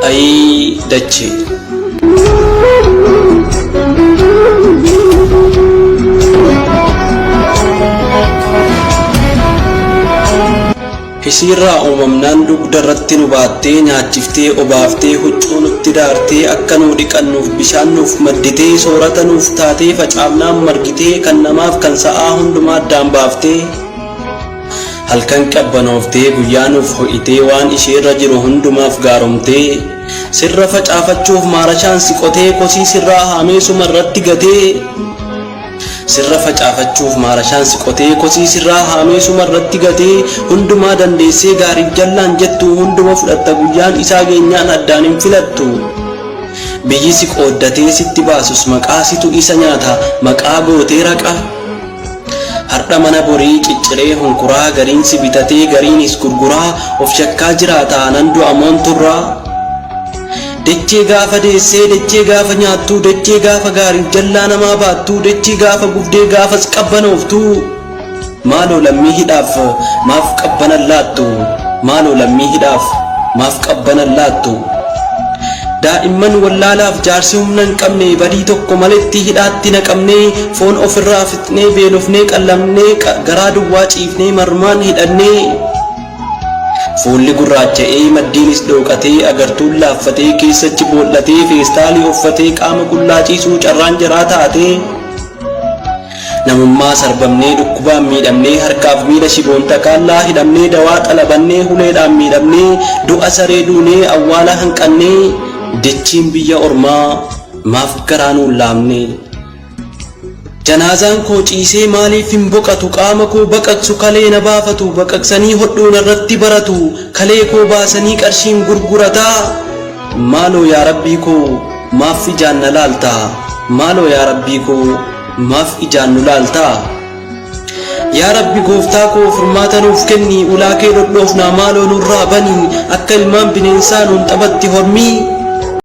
Ay dachee Isirraa uumamnaan dugdarratti nu baattee nyaachiftee obaaftee huccuu nutti daartee akka nu dhiqannuuf bishaan nuuf madditee soorata nuuf taatee facaafnaan margitee kan namaaf kan sa'aa hundumaa addaan baaftee halkan qabbanooftee guyyaa nuuf ho'itee waan isheerra jiru hundumaaf gaaromtee sirra facaafachuuf maarashaan siqotee kosii sirraa haamee sumarratti gatee sirra facaafachuuf maarashaan siqotee kosii sirraa haamee sumarratti gatee hundumaa dandeessee gaariif jallaan jettu hunduma fudhatta guyyaan isaa geenyaan addaan hin filattu biyyi si qooddatee sitti baasus maqaa situ isa nyaata maqaa gootee raqa har'a mana borii cicciree hunkuraa gariin si bitatee gariinis gurguraa of shakkaa jiraata nan du'a moonturraa dachee gaafa deessee dachee gaafa nyaattuu dachee gaafa gaariif jallaa namaa baattuu dachee gaafa gubdee gaafas qabbanooftuu maaloo lammii hidhaaf maaf qabbanan laattu maaloo lammii hidhaaf maaf qabbanan laattu daa'imman wallaalaaf jaarsi humna hin qabne badii tokko maletti hidhaatti naqamnee foon ofirraa fixnee beelofnee qallamnee garaa duwwaa ciifnee marmaan hidhannee fuulli gurraacha'ee maddiinis dhooqatee agartuun laaffatee keessachi bool'atee feestaalii uffatee qaama qullaaciisuu carraan jaraa taatee namummaa sarbamnee dhukkubaan miidhamnee harkaaf miila shiboon takaallaa hidhamnee dawaa xalabannee huleedhaan miidhamnee du'a saree duunee awwaala hanqannee dachiin biyya ormaa maaf garaa nuun laamne janaazaan koo ciisee maaliif hin boqatu qaama koo baqaqsu kalee na baafatu baqaqsanii hodhuun irratti baratu kalee koo baasanii qarshiin gurgurataa maaloo yaa rabbii koo maaf ijaan na laaltaa maaloo yaa rabbii koo maaf ijaan nu laaltaa yaa rabbi gooftaa koo furmaata nuuf kenni ulaa kee dhodhoofnaa maaloo nurraa banii akka ilmaan bineensaa nuun taphatti hormii